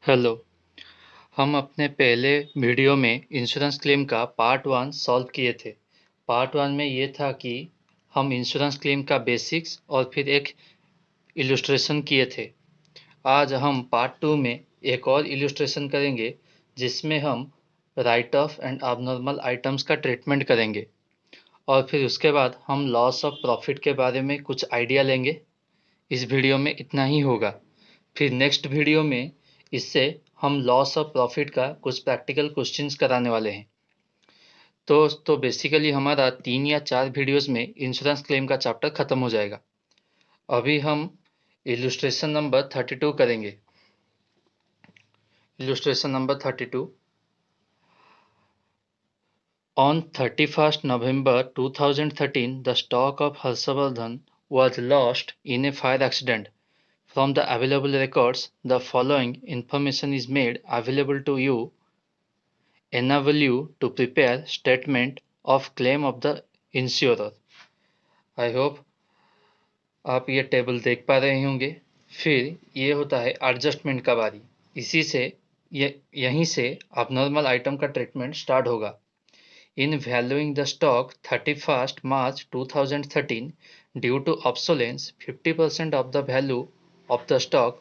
Hello. हम अपने पहले वीडियो में इंश्योरेंस क्लेम का पार्ट 1 सॉल्व किए थे। पार्ट 1 में ये था कि हम इंश्योरेंस क्लेम का बेसिक्स और फिर एक इलस्ट्रेशन किए थे। आज हम पार्ट 2 में एक और इलस्ट्रेशन करेंगे जिसमें हम right of and abnormal items का ट्रीटमेंट करेंगे और फिर उसके बाद हम लॉस ऑफ प्रॉफिट के बारे में कुछ आइडिया लेंगे। इस वीडियो में इतना ही होगा। फिर नेक्स्ट वीडियो में इससे हम लॉस ऑफ प्रॉफिट का कुछ प्रैक्टिकल क्वेश्चंस कराने वाले हैं। तो बेसिकली हमारा 3 या 4 वीडियोस में इंश्योरेंस क्लेम का चैप्टर खत्म हो जाएगा। अभी हम इलस्ट्रेशन नंबर 32 करेंगे। Illustration number 32। On 31st November 2013, the stock of Harshvardhan was lost in a fire accident. From the available records, the following information is made available to you. Enable you to prepare statement of claim of the insurer. I hope आप ये table देख पा रहे होंगे। फिर ये होता है एडजस्टमेंट का बारी। इसी से यहीं से abnormal आइटम का ट्रीटमेंट स्टार्ट होगा। In valuing the stock 31st March 2013, due to obsolescence, 50% of the value of the stock,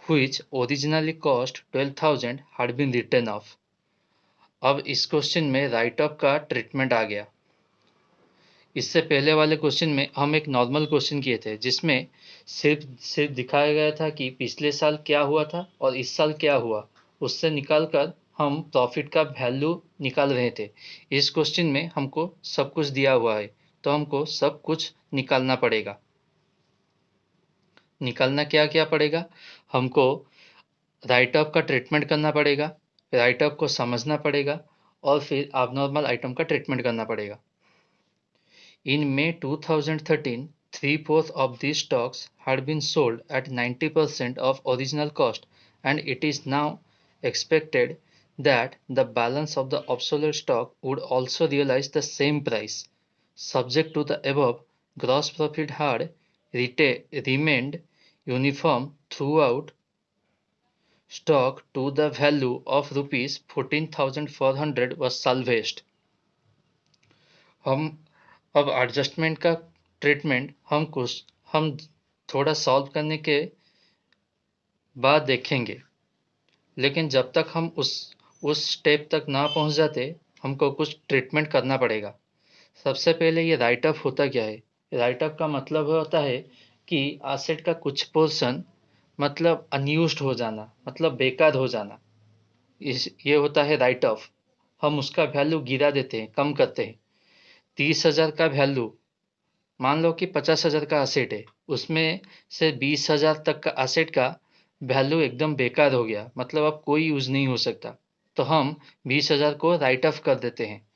which originally cost 12,000, had been written off. अब इस क्वेश्चन में राइट ऑफ का ट्रीटमेंट आ गया। इससे पहले वाले क्वेश्चन में हम एक नॉर्मल क्वेश्चन किए थे जिसमें सिर्फ दिखाया गया था कि पिछले साल क्या हुआ था और इस साल क्या हुआ, उससे निकालकर हम प्रॉफिट का वैल्यू निकाल रहे थे। इस क्वेश्चन में हमको सब कुछ दिया हुआ है तो हमको सब कुछ निकालना पड़ेगा। निकालना क्या क्या पड़ेगा? हमको राइट ऑफ का ट्रीटमेंट करना पड़ेगा, राइट ऑफ को समझना पड़ेगा और फिर abnormal आइटम का ट्रीटमेंट करना पड़ेगा। In May 2013, 3/4 of these stocks had been sold at 90% of original cost, and it is now expected that the balance of the obsolete stock would also realize the same price. Subject to the above, gross profit had remained uniform throughout stock to the value of rupees 14,400 was salvaged. हम अब adjustment का treatment हम थोड़ा solve करने के बाद देखेंगे, लेकिन जब तक हम उस स्टेप तक ना पहुंच जाते हमको कुछ ट्रीटमेंट करना पड़ेगा। सबसे पहले ये राइट ऑफ होता क्या है? राइट ऑफ का मतलब होता है कि एसेट का कुछ पोर्शन मतलब अनयूज्ड हो जाना, मतलब बेकार हो जाना। ये होता है राइट ऑफ। हम उसका वैल्यू गिरा देते हैं, कम करते हैं। 30,000 का वैल्यू, मान लो कि 50,000 का एसेट है, उसमें से 20,000 तक का एसेट का वैल्यू एकदम बेकार हो गया, मतलब अब कोई यूज नहीं हो सकता, तो हम 20,000 को राइट ऑफ कर देते हैं।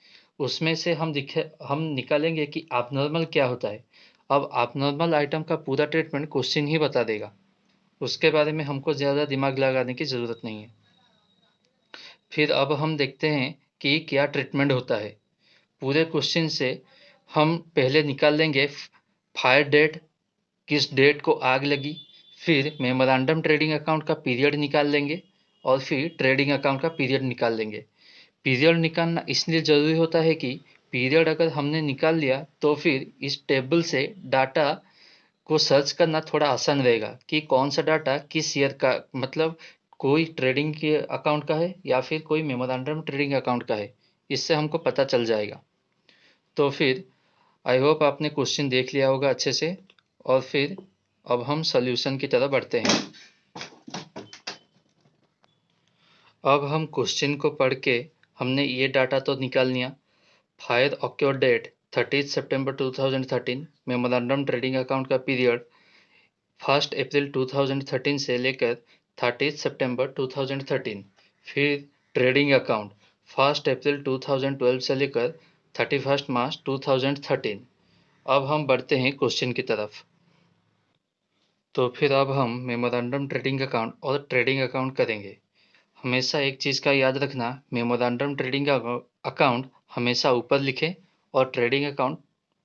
उसमें से हम निकालेंगे कि abnormal क्या होता है। अब abnormal आइटम का पूरा ट्रीटमेंट क्वेश्चन ही बता देगा, उसके बारे में हमको ज़्यादा दिमाग लगाने की ज़रूरत नहीं है। फिर अब हम देखते हैं कि क्या ट्रीटमेंट होता है। पूरे क्वेश्चन से हम पहले निकाल लेंगे फायर डेट, किस डेट को आग लगी, फिर मेमोरेंडम ट्रेडिंग अकाउंट का पीरियड निकाल लेंगे और फिर ट्रेडिंग अकाउंट का पीरियड निकाल लेंगे। पीरियड निकालना इसलिए ज़रूरी होता है कि पीरियड अगर हमने निकाल लिया तो फिर इस टेबल से डाटा को सर्च करना थोड़ा आसान रहेगा कि कौन सा डाटा किस ईयर का, मतलब कोई ट्रेडिंग के अकाउंट का है या फिर कोई मेमोरेंडम ट्रेडिंग अकाउंट का है, इससे हमको पता चल जाएगा। तो फिर आई होप आपने क्वेश्चन देख लिया होगा अच्छे से, और फिर अब हम सॉल्यूशन की तरफ बढ़ते हैं। अब हम क्वेश्चन को पढ़ के हमने ये डाटा तो निकाल लिया। फायर ऑक्योर डेट 30 सितंबर 2013, मेमोरेंडम ट्रेडिंग अकाउंट का पीरियड 1 अप्रैल 2013 से लेकर 30 सितंबर 2013, फिर ट्रेडिंग अकाउंट 1 अप्रैल 2012 से लेकर 31 मार्च 2013। अब हम बढ़ते हैं क्वेश्चन की तरफ। तो फिर अब हम मेमोरेंडम ट्रेडिंग अकाउंट और ट्रेडिंग अकाउंट करेंगे। हमेशा एक चीज़ का याद रखना, मेमोरेंडम ट्रेडिंग अकाउंट हमेशा ऊपर लिखे और ट्रेडिंग अकाउंट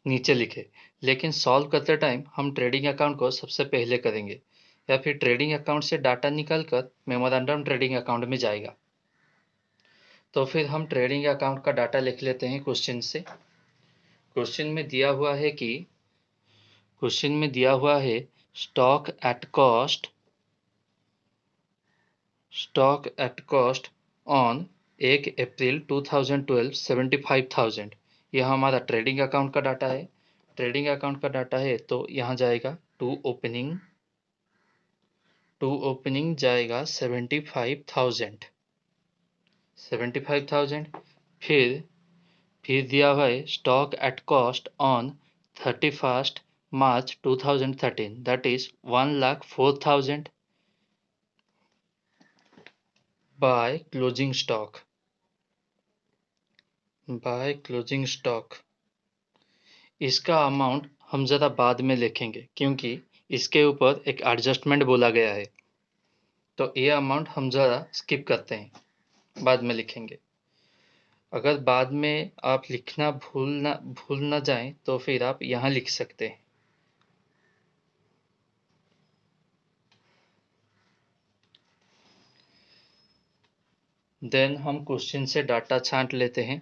नीचे लिखे, लेकिन सॉल्व करते टाइम हम ट्रेडिंग अकाउंट को सबसे पहले करेंगे। या फिर ट्रेडिंग अकाउंट से डाटा निकलकर मेमोरेंडम ट्रेडिंग अकाउंट में जाएगा। तो फिर हम ट्रेडिंग अकाउंट का डाटा लिख लेते हैं क्वेश्चन से। क्वेश्चन में दिया हुआ है स्टॉक एट कॉस्ट ऑन 1 अप्रैल 2012 75,000। यह हमारा ट्रेडिंग अकाउंट का डाटा है। ट्रेडिंग अकाउंट का डाटा है तो यहाँ जाएगा टू ओपनिंग जाएगा 75,000। फिर दिया हुआ है stock at cost on 31 March 2013 that is 1,04,000 bye closing stock. इसका अमाउंट हम ज़रा बाद में लिखेंगे क्योंकि इसके ऊपर एक एडजस्टमेंट बोला गया है, तो ये अमाउंट हम ज़रा स्किप करते हैं, बाद में लिखेंगे। अगर बाद में आप लिखना भूल ना जाएं तो फिर आप यहाँ लिख सकते हैं। देन हम क्वेश्चन से डाटा छांट लेते हैं।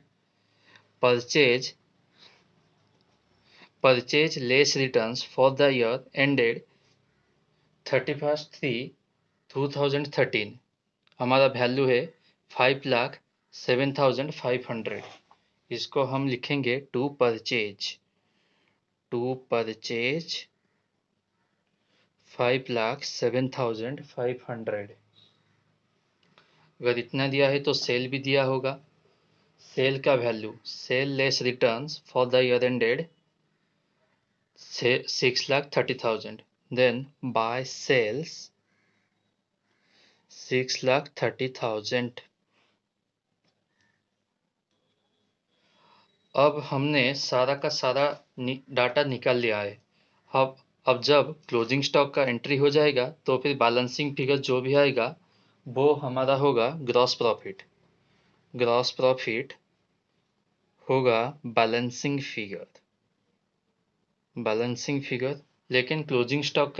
Purchase less returns for the year ended 31/3/2013। हमारा वैल्यू है 5,07,500। इसको हम लिखेंगे टू परचेज 5,07,500। अगर इतना दिया है तो सेल भी दिया होगा। सेल का value, sale less returns for the year ended 6,30,000। Then by sales 6,30,000। अब हमने सारा का सारा डाटा निकाल लिया है। अब जब क्लोजिंग स्टॉक का एंट्री हो जाएगा तो फिर बैलेंसिंग फिगर जो भी आएगा वो हमारा होगा ग्रॉस प्रॉफिट होगा बैलेंसिंग फिगर। लेकिन क्लोजिंग स्टॉक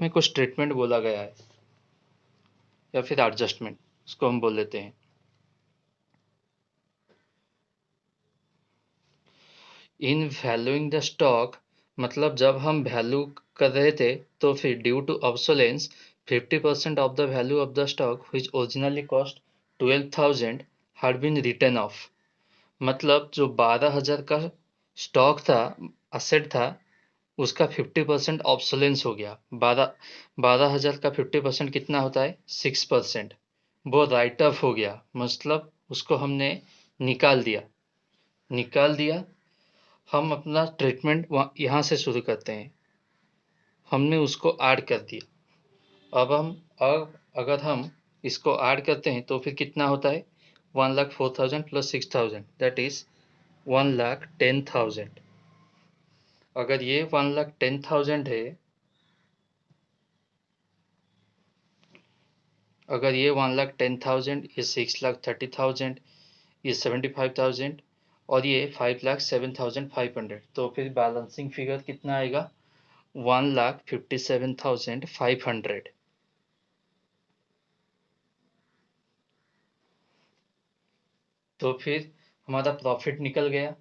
में कुछ ट्रीटमेंट बोला गया है या फिर एडजस्टमेंट, उसको हम बोल लेते हैं। इन वैल्यूइंग द स्टॉक मतलब जब हम वैल्यू कर रहे थे तो फिर due to obsolescence 50% of the value of the stock which originally cost 12,000 had been written off. मतलब जो 12,000 का स्टॉक था, असेट था, उसका 50% ऑब्सोलेंस हो गया। 12,000 का 50% कितना होता है? 6%। वो राइट ऑफ हो गया, मतलब उसको हमने निकाल दिया। हम अपना ट्रीटमेंट यहाँ से शुरू करते हैं। हमने उसको ऐड कर दिया। अब अगर हम इसको ऐड करते हैं तो फिर कितना होता है? 1,04,000 प्लस 6,000 दैट इज 1,10,000। अगर ये 1,10,000 है, अगर ये 1,10,000, ये 6,30,000, ये 75,000 और ये 5,07,500, तो फिर बैलेंसिंग फिगर कितना आएगा? 1,57,500। तो फिर हमारा प्रॉफिट निकल गया।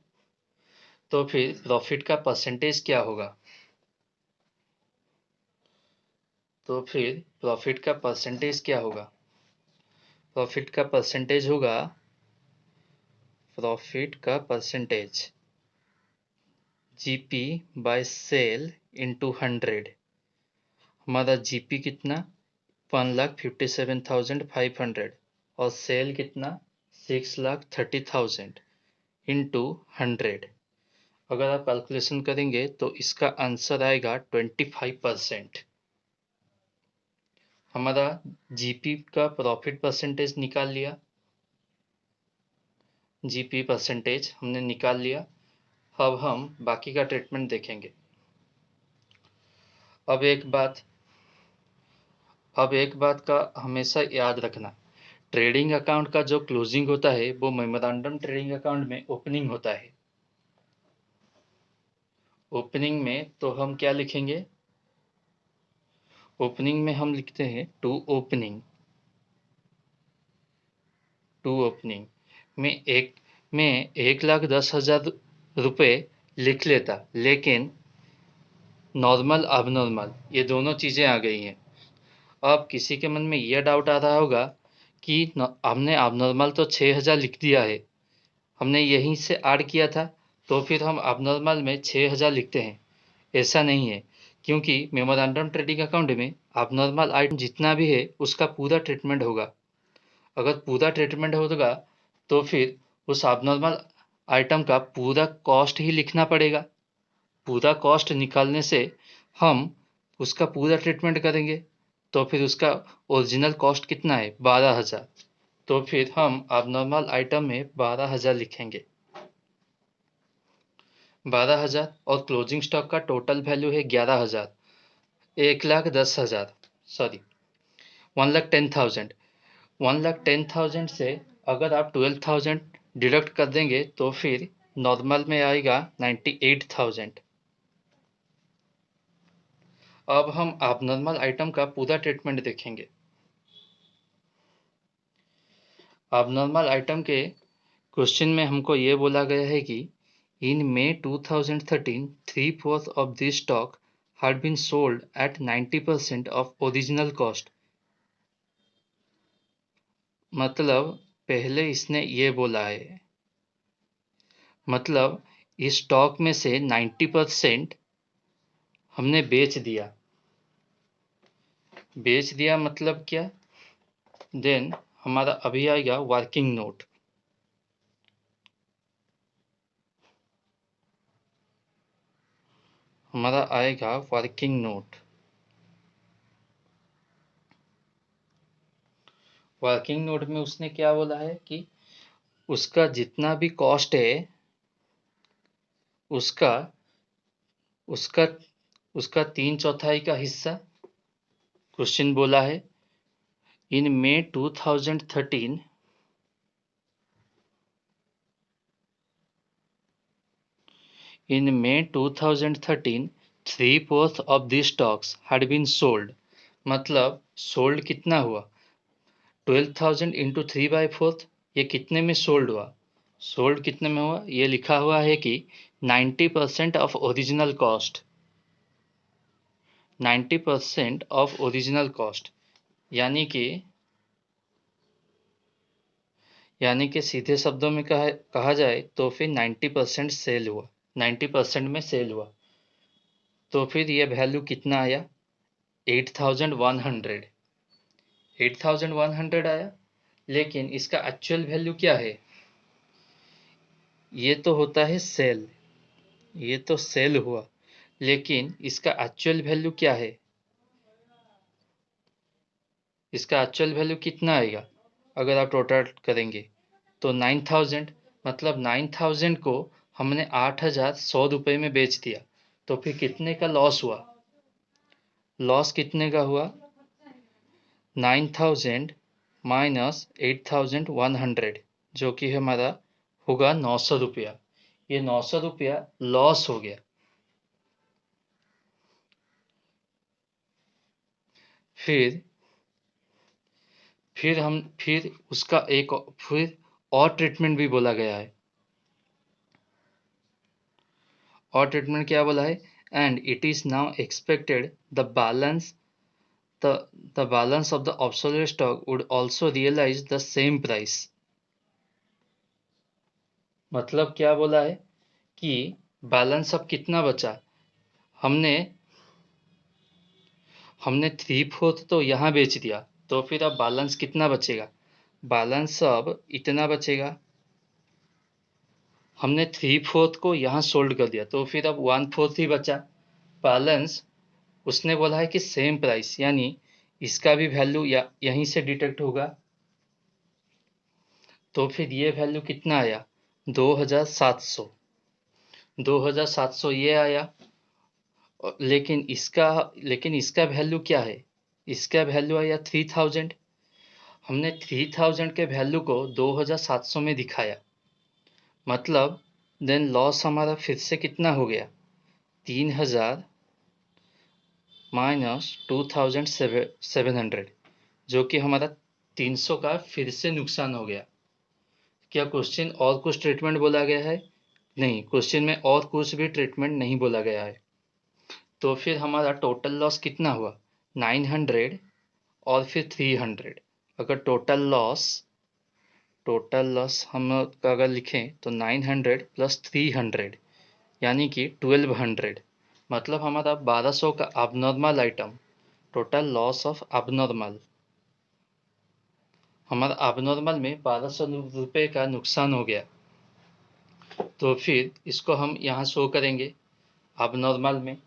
तो फिर प्रॉफिट का परसेंटेज क्या होगा? प्रॉफिट का percentage GP by sale into 100। हमारा जीपी कितना? 1,57,500 और सेल कितना? 6,30,000 इंटू 100। अगर आप कैलकुलेशन करेंगे तो इसका आंसर आएगा 25%। हमारा जीपी का प्रॉफिट परसेंटेज निकाल लिया, जीपी परसेंटेज हमने निकाल लिया। अब हम बाकी का ट्रीटमेंट देखेंगे। अब एक बात का हमेशा याद रखना, ट्रेडिंग अकाउंट का जो क्लोजिंग होता है वो मेमोरेंडम ट्रेडिंग अकाउंट में ओपनिंग होता है। ओपनिंग में तो हम क्या लिखेंगे? ओपनिंग में हम लिखते हैं टू ओपनिंग में 1,10,000 रुपये लिख लेता, लेकिन नॉर्मल अबनॉर्मल ये दोनों चीज़ें आ गई हैं। अब किसी के मन में यह डाउट आ रहा होगा कि हमने अबनॉर्मल तो 6,000 लिख दिया है, हमने यहीं से ऐड किया था, तो फिर हम अबनॉर्मल में 6,000 लिखते हैं। ऐसा नहीं है, क्योंकि मेमोरेंडम ट्रेडिंग अकाउंट में अबनॉर्मल आइटम जितना भी है उसका पूरा ट्रीटमेंट होगा। अगर पूरा ट्रीटमेंट होगा तो फिर उस अबनॉर्मल आइटम का पूरा कॉस्ट ही लिखना पड़ेगा। पूरा कॉस्ट निकालने से हम उसका पूरा ट्रीटमेंट करेंगे, तो फिर उसका ओरिजिनल कॉस्ट कितना है 12,000, तो फिर हम अबनॉर्मल आइटम में 12,000 लिखेंगे। 12,000 और क्लोजिंग स्टॉक का टोटल वैल्यू है 11,000, 1,10,000 सॉरी 1,10,000। 1,10,000 से अगर आप 12,000 डिडक्ट कर देंगे तो फिर नॉर्मल में आएगा 98,000। अब हम अबनॉर्मल आइटम का पूरा ट्रीटमेंट देखेंगे। अबनॉर्मल आइटम के क्वेश्चन में हमको ये बोला गया है कि इन May 2013 3/4 of this stock had been sold at 90% of original cost। मतलब पहले इसने ये बोला है, मतलब इस स्टॉक में से 90% हमने बेच दिया। बेच दिया मतलब क्या? देन हमारा अभी आएगा वर्किंग नोट। हमारा आएगा वर्किंग नोट। वर्किंग नोट में उसने क्या बोला है कि उसका जितना भी कॉस्ट है उसका उसका उसका 3/4 का हिस्सा क्वेश्चन बोला है। इन May 2013 3/4 of these stocks had been sold। मतलब सोल्ड कितना हुआ? 12,000 इंटू 3/4, ये कितने में सोल्ड हुआ? सोल्ड कितने में हुआ? ये लिखा हुआ है कि 90% of original cost. 90% of original cost यानी कि सीधे शब्दों में कहा जाए तो फिर 90% सेल हुआ, 90% में सेल हुआ। तो फिर ये वैल्यू कितना आया? 8,100। 8,100 आया, लेकिन इसका एक्चुअल वैल्यू क्या है? ये तो होता है सेल, ये तो सेल हुआ, लेकिन इसका एक्चुअल वैल्यू क्या है? इसका एक्चुअल वैल्यू कितना आएगा अगर आप टोटल करेंगे तो 9,000। मतलब 9,000 को हमने 8,100 रुपये में बेच दिया, तो फिर कितने का लॉस हुआ? लॉस कितने का हुआ? 9,000 माइनस 8,100, जो कि हमारा होगा 900 रुपया। ये 900 रुपया लॉस हो गया। फिर उसका एक फिर और ट्रीटमेंट भी बोला गया है। और ट्रीटमेंट क्या बोला है? And it is now expected the balance of the obsolete stock would also realise the same price. मतलब क्या बोला है कि बैलेंस अब कितना बचा? हमने 3/4 तो यहाँ बेच दिया, तो फिर अब बैलेंस कितना बचेगा? बैलेंस अब इतना बचेगा। हमने 3/4 को यहाँ सोल्ड कर दिया, तो फिर अब 1/4 ही बचा। बैलेंस उसने बोला है कि सेम प्राइस, यानी इसका भी वैल्यू यहीं से डिटेक्ट होगा। तो फिर ये वैल्यू कितना आया? 2,700। 2,700 ये आया। लेकिन इसका वैल्यू क्या है? इसका वैल्यू आया 3,000। हमने 3,000 के वैल्यू को 2,700 में दिखाया, मतलब देन लॉस हमारा फिर से कितना हो गया? 3,000 माइनस 2700, जो कि हमारा 300 का फिर से नुकसान हो गया। क्या क्वेश्चन और कुछ ट्रीटमेंट बोला गया है? नहीं, क्वेश्चन में और कुछ भी ट्रीटमेंट नहीं बोला गया है। तो फिर हमारा टोटल लॉस कितना हुआ? 900 और फिर 300। अगर टोटल लॉस हम अगर लिखें तो 900 प्लस 300 यानी कि 1200, मतलब हमारा 1200 का abnormal item, total loss of abnormal, हमारा abnormal में 1200 रुपये का नुकसान हो गया। तो फिर इसको हम यहाँ शो करेंगे abnormal में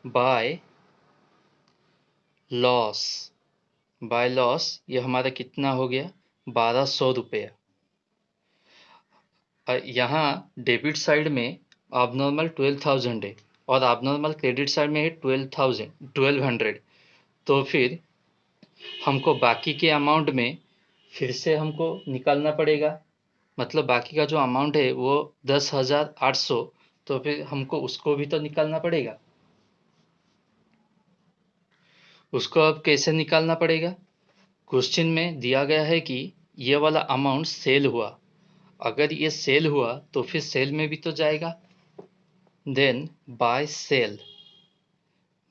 बाय लॉस। ये हमारा कितना हो गया? 1200 रुपया। यहाँ डेबिट साइड में abnormal 12,000 है और abnormal क्रेडिट साइड में है 1200। तो फिर हमको बाकी के अमाउंट में फिर से हमको निकालना पड़ेगा, मतलब बाकी का जो अमाउंट है वो 10,800। तो फिर हमको उसको भी तो निकालना पड़ेगा। उसको अब कैसे निकालना पड़ेगा? क्वेश्चन में दिया गया है कि ये वाला अमाउंट सेल हुआ। अगर ये सेल हुआ तो फिर सेल में भी तो जाएगा। देन बाय सेल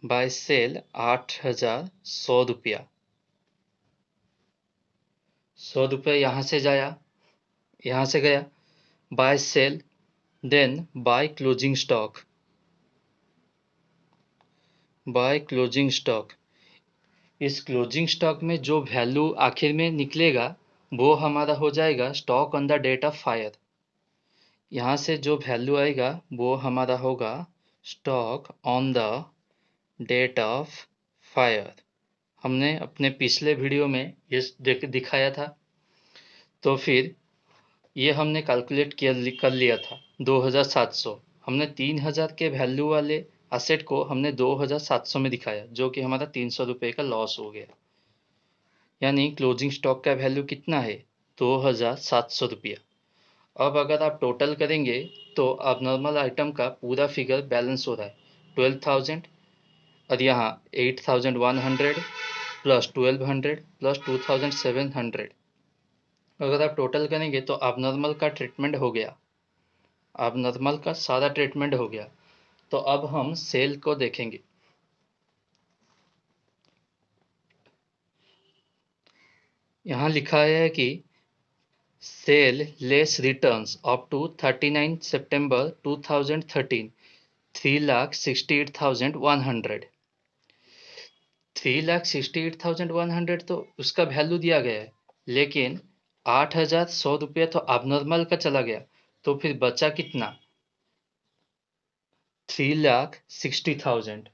8,100 रुपया। 100 रुपया यहाँ से जाया, यहाँ से गया। By sale, then by closing stock. इस क्लोजिंग स्टॉक में जो वैल्यू आखिर में निकलेगा वो हमारा हो जाएगा stock on the date of fire. यहाँ से जो वैल्यू आएगा वो हमारा होगा stock on the date of fire. हमने अपने पिछले वीडियो में ये दिखाया था। तो फिर ये हमने कैलकुलेट कर लिया था 2700। हमने 3000 के वैल्यू वाले असेट को हमने 2700 में दिखाया, जो कि हमारा 300 रुपये का लॉस हो गया। यानी क्लोजिंग स्टॉक का वैल्यू कितना है? 2700 रुपया। अब अगर आप टोटल करेंगे तो abnormal आइटम का पूरा फिगर बैलेंस हो रहा है 12,000 और यहाँ 8,100 प्लस 1200 प्लस 2,700। अगर आप टोटल करेंगे तो abnormal का ट्रीटमेंट हो गया, abnormal का सारा ट्रीटमेंट हो गया। तो अब हम सेल को देखेंगे। यहाँ लिखा है कि sale less returns up to 39 सितंबर 2013 3,68,100। 3,68,100 तो उसका वैल्यू दिया गया है, लेकिन 8,100 रुपया तो abnormal का चला गया। तो फिर बचा कितना? 3,60,000।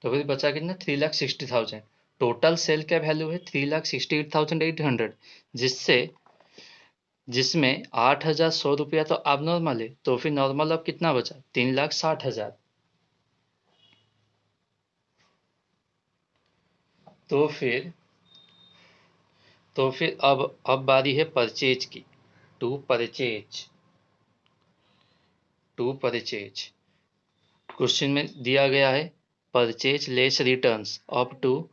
तो फिर बचा कितना? 3,60,000। टोटल सेल का वैल्यू है 3,68,800, जिसमें 8,100 रुपया तो abnormal है। तो फिर नॉर्मल अब कितना बचा? 3,60,000। तो फिर अब बारी है परचेज की। टू परचेज क्वेश्चन में दिया गया है purchase less returns up to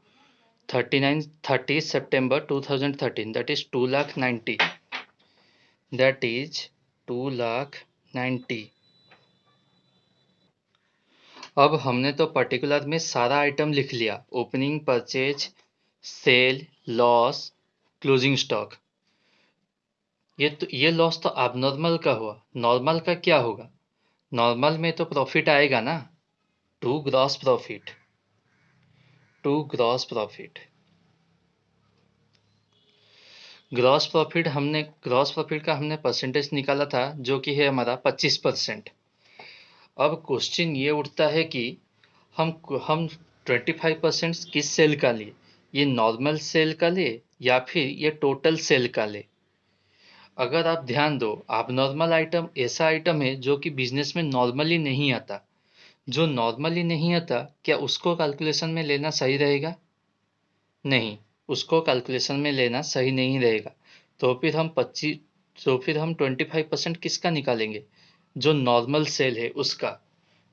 30 सितंबर 2013, दैट इज 2,90,000। That is 2,90,000। अब हमने तो पर्टिकुलर में सारा आइटम लिख लिया, opening, purchase, sale, loss, closing stock. ये लॉस तो abnormal का हुआ। नॉर्मल का क्या होगा? नॉर्मल में तो प्रॉफिट आएगा ना, to gross profit. Gross profit का हमने परसेंटेज निकाला था, जो कि है हमारा 25%। अब क्वेश्चन ये उठता है कि हम 25% किस सेल का लिए? ये नॉर्मल सेल का ले या फिर ये टोटल सेल का ले? अगर आप ध्यान दो, abnormal आइटम ऐसा आइटम है जो कि बिजनेस में नॉर्मली नहीं आता। जो नॉर्मली नहीं आता, क्या उसको कैलकुलेशन में लेना सही रहेगा? नहीं, उसको कैलकुलेशन में लेना सही नहीं रहेगा। तो फिर हम 25% किसका निकालेंगे? जो नॉर्मल सेल है उसका।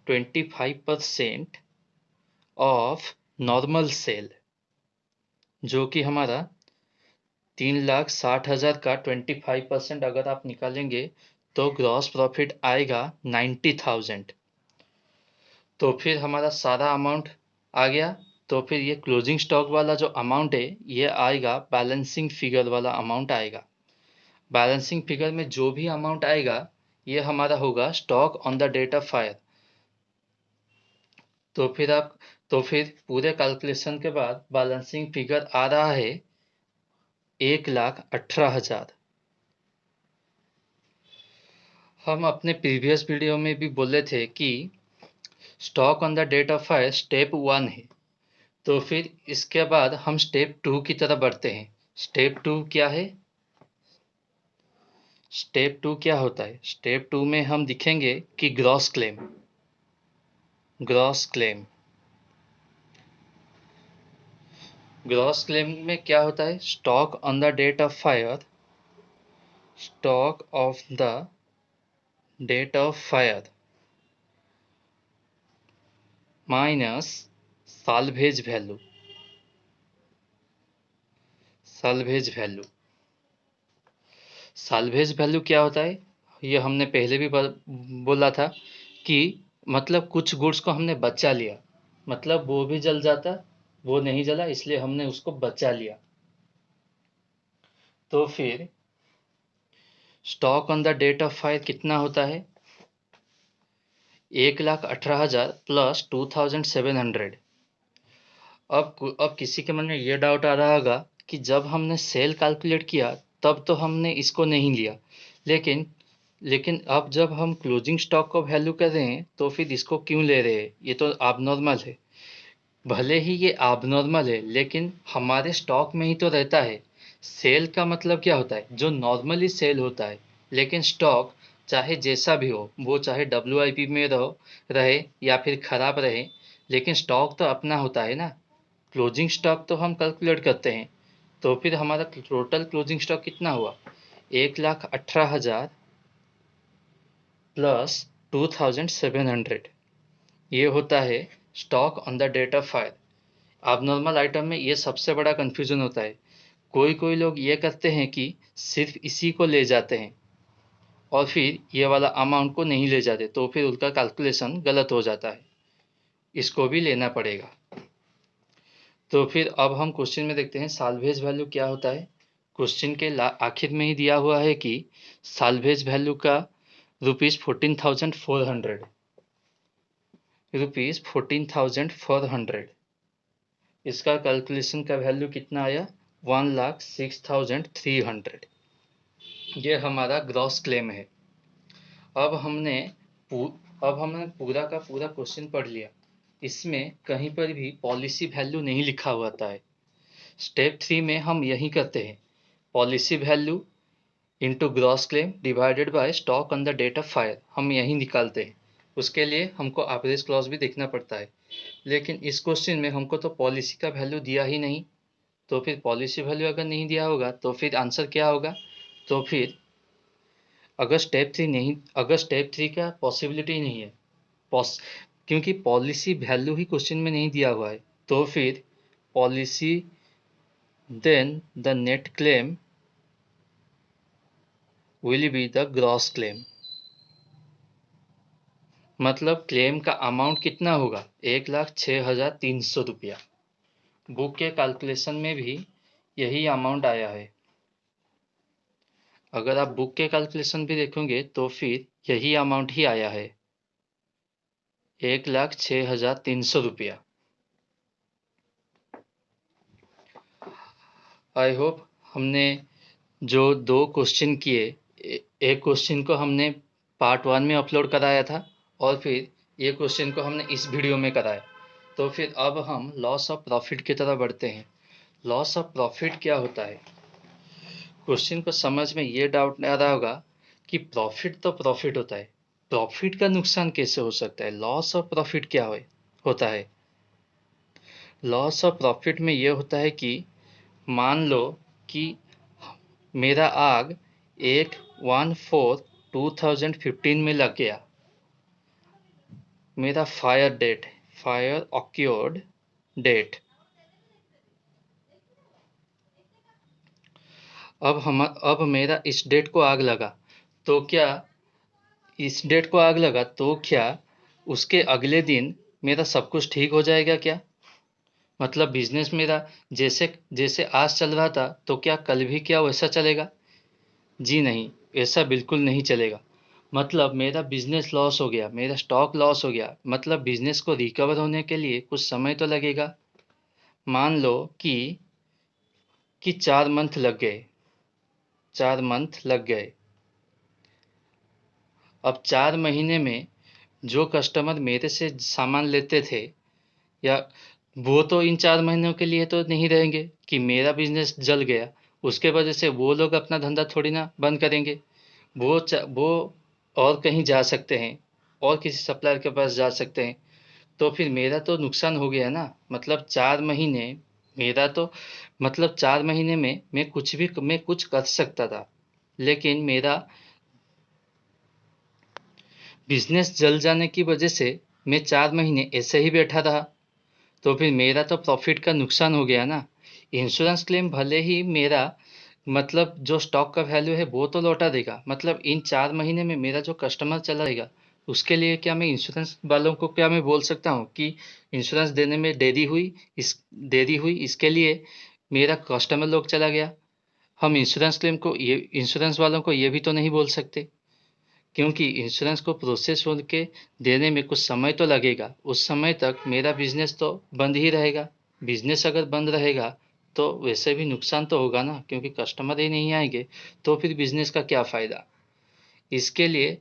25% ऑफ नॉर्मल सेल, जो कि हमारा 3,60,000 का 25% अगर आप निकालेंगे तो ग्रॉस प्रॉफिट आएगा 90,000। तो फिर हमारा सारा अमाउंट आ गया। तो फिर ये क्लोजिंग स्टॉक वाला जो अमाउंट है ये आएगा, बैलेंसिंग फिगर वाला अमाउंट आएगा। बैलेंसिंग फिगर में जो भी अमाउंट आएगा ये हमारा होगा stock on the date of fire. तो फिर पूरे कैलकुलेशन के बाद बैलेंसिंग फिगर आ रहा है 1,18,000। हम अपने प्रीवियस वीडियो में भी बोले थे कि stock on the date of fire step 1 है। तो फिर इसके बाद हम स्टेप 2 की तरफ बढ़ते हैं। स्टेप 2 क्या है? स्टेप 2 क्या होता है? स्टेप 2 में हम दिखेंगे कि gross claim. Gross claim gross claim में क्या होता है? Stock on the date of fire, stock of the date of fire minus salvage value. Salvage value salvage value क्या होता है? ये हमने पहले भी बोला था कि मतलब कुछ गुड्स को हमने बचा लिया, मतलब वो भी जल जाता, वो नहीं जला, इसलिए हमने उसको बचा लिया। तो फिर stock on the date of fire कितना होता है? 1,18,000 प्लस 2,700। अब किसी के मन में ये डाउट आ रहा होगा कि जब हमने सेल कैलकुलेट किया तब तो हमने इसको नहीं लिया, लेकिन लेकिन अब जब हम क्लोजिंग स्टॉक को वैल्यू कर रहे हैं तो फिर इसको क्यों ले रहे हैं? ये तो abnormal है। भले ही ये abnormal है लेकिन हमारे स्टॉक में ही तो रहता है। सेल का मतलब क्या होता है? जो नॉर्मली सेल होता है। लेकिन स्टॉक चाहे जैसा भी हो, वो चाहे WIP में रहे या फिर खराब रहे, लेकिन स्टॉक तो अपना होता है ना। क्लोजिंग स्टॉक तो हम कैलकुलेट करते हैं। तो फिर हमारा टोटल क्लोजिंग स्टॉक कितना हुआ? 1,18,000 प्लस 2,700, ये होता है stock on the date of fire. abnormal item में ये सबसे बड़ा कंफ्यूजन होता है। कोई लोग ये करते हैं कि सिर्फ इसी को ले जाते हैं और फिर ये वाला अमाउंट को नहीं ले जाते, तो फिर उनका कैलकुलेशन गलत हो जाता है। इसको भी लेना पड़ेगा। तो फिर अब हम क्वेश्चन में देखते हैं साल्वेज वैल्यू क्या होता है। क्वेश्चन के आखिर में ही दिया हुआ है कि साल्वेज वैल्यू का ₹14,400, ₹14,400। इसका कैलकुलेशन का वैल्यू कितना आया? 1,06,300। ये हमारा ग्रॉस क्लेम है। अब हमने पूरा का पूरा क्वेश्चन पढ़ लिया। इसमें कहीं पर भी पॉलिसी वैल्यू नहीं लिखा हुआ था। स्टेप 3 में हम यही करते हैं, policy value into gross claim divided by stock on the date of fire, हम यही निकालते हैं। उसके लिए हमको एवरेज क्लॉज भी देखना पड़ता है, लेकिन इस क्वेश्चन में हमको तो पॉलिसी का वैल्यू दिया ही नहीं। तो फिर पॉलिसी वैल्यू अगर नहीं दिया होगा तो फिर आंसर क्या होगा? तो फिर अगर स्टेप 3 का पॉसिबिलिटी नहीं है, क्योंकि पॉलिसी वैल्यू ही क्वेश्चन में नहीं दिया हुआ है, तो फिर policy then the net claim will be the gross claim। मतलब क्लेम का अमाउंट कितना होगा? 1,06,300 रुपया। बुक के कैलकुलेशन में भी यही अमाउंट आया है। अगर आप बुक के कैलकुलेशन भी देखोगे तो फिर यही अमाउंट ही आया है, 1,06,300 रुपया। आई होप हमने जो 2 क्वेश्चन किए, एक क्वेश्चन को हमने पार्ट 1 में अपलोड कराया था और फिर ये क्वेश्चन को हमने इस वीडियो में कराया। तो फिर अब हम लॉस ऑफ प्रॉफिट की तरफ बढ़ते हैं। लॉस ऑफ प्रॉफिट क्या होता है? क्वेश्चन को समझ में ये डाउट आ रहा होगा कि प्रॉफिट तो प्रॉफिट होता है, प्रॉफिट का नुकसान कैसे हो सकता है? लॉस ऑफ प्रॉफिट क्या होता है? लॉस ऑफ प्रॉफिट में ये होता है कि मान लो कि मेरा आग 1/4/2015 में लग गया। मेरा फायर डेट, फायर ऑक्योर्ड डेट। अब मेरा इस डेट को आग लगा, तो क्या इस डेट को आग लगा तो क्या उसके अगले दिन मेरा सब कुछ ठीक हो जाएगा क्या? मतलब बिजनेस मेरा जैसे जैसे आज चल रहा था तो क्या कल भी क्या वैसा चलेगा? जी नहीं, ऐसा बिल्कुल नहीं चलेगा। मतलब मेरा बिजनेस लॉस हो गया, मेरा स्टॉक लॉस हो गया, मतलब बिजनेस को रिकवर होने के लिए कुछ समय तो लगेगा। मान लो कि 4 मंथ लग गए, 4 मंथ लग गए। अब 4 महीने में जो कस्टमर मेरे से सामान लेते थे, या वो तो इन 4 महीनों के लिए तो नहीं रहेंगे कि मेरा बिजनेस जल गया, उसके वजह से वो लोग अपना धंधा थोड़ी ना बंद करेंगे। वो और कहीं जा सकते हैं, और किसी सप्लायर के पास जा सकते हैं। तो फिर मेरा तो नुकसान हो गया ना। मतलब 4 महीने मेरा तो मतलब 4 महीने में मैं कुछ कर सकता था, लेकिन मेरा बिजनेस जल जाने की वजह से मैं 4 महीने ऐसे ही बैठा रहा, तो फिर मेरा तो प्रॉफिट का नुकसान हो गया ना। इंश्योरेंस क्लेम भले ही मेरा मतलब जो स्टॉक का वैल्यू है वो तो लौटा देगा, मतलब इन 4 महीने में मेरा जो कस्टमर चला जाएगा उसके लिए क्या मैं इंश्योरेंस वालों को क्या मैं बोल सकता हूँ कि इंश्योरेंस देने में देरी हुई इसके लिए मेरा कस्टमर लोग चला गया? हम इंश्योरेंस वालों को ये भी तो नहीं बोल सकते, क्योंकि इंश्योरेंस को प्रोसेस होके देने में कुछ समय तो लगेगा। उस समय तक मेरा बिजनेस तो बंद ही रहेगा। बिजनेस अगर बंद रहेगा तो वैसे भी नुकसान तो होगा ना, क्योंकि कस्टमर ही नहीं आएंगे, तो फिर बिजनेस का क्या फ़ायदा? इसके लिए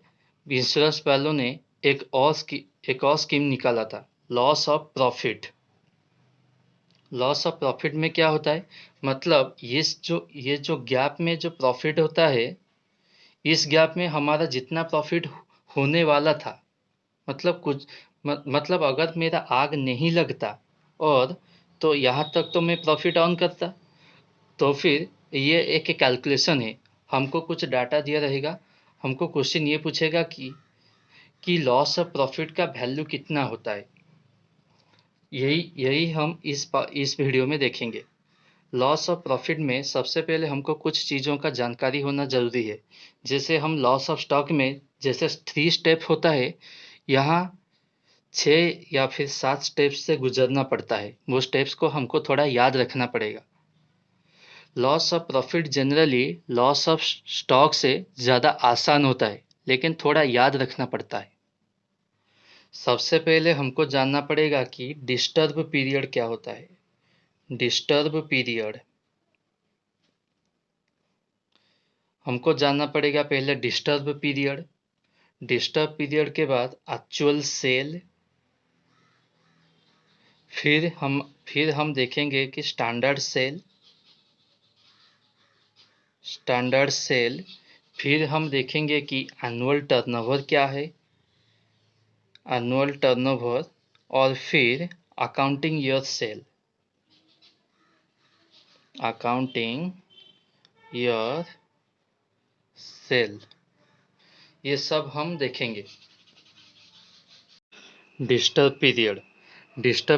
इंश्योरेंस वालों ने एक और स्कीम निकाला था, loss of profit. Loss of profit में क्या होता है? मतलब ये जो गैप में जो प्रॉफिट होता है, इस गैप में हमारा जितना प्रॉफिट होने वाला था, मतलब मतलब अगर मेरा आग नहीं लगता और तो यहाँ तक तो मैं प्रॉफिट ऑन करता। तो फिर ये एक कैलकुलेशन है, हमको कुछ डाटा दिया रहेगा, हमको क्वेश्चन ये पूछेगा कि लॉस ऑफ प्रॉफिट का वैल्यू कितना होता है। यही यही हम इस वीडियो में देखेंगे। लॉस ऑफ प्रॉफिट में सबसे पहले हमको कुछ चीज़ों का जानकारी होना ज़रूरी है। जैसे हम लॉस ऑफ स्टॉक में जैसे 3 स्टेप होता है, यहाँ 6 या फिर 7 स्टेप्स से गुजरना पड़ता है। वो स्टेप्स को हमको थोड़ा याद रखना पड़ेगा। Loss of profit generally loss of stock से ज़्यादा आसान होता है, लेकिन थोड़ा याद रखना पड़ता है। सबसे पहले हमको जानना पड़ेगा कि डिस्टर्ब पीरियड क्या होता है। डिस्टर्ब पीरियड हमको जानना पड़ेगा, पहले डिस्टर्ब पीरियड। डिस्टर्ब पीरियड के बाद एक्चुअल सेल, फिर हम देखेंगे कि स्टैंडर्ड सेल, फिर हम देखेंगे कि एनुअल टर्नओवर क्या है, एनुअल टर्नओवर, और फिर accounting year cell, accounting year cell, ये सब हम देखेंगे। डिस्टर्ब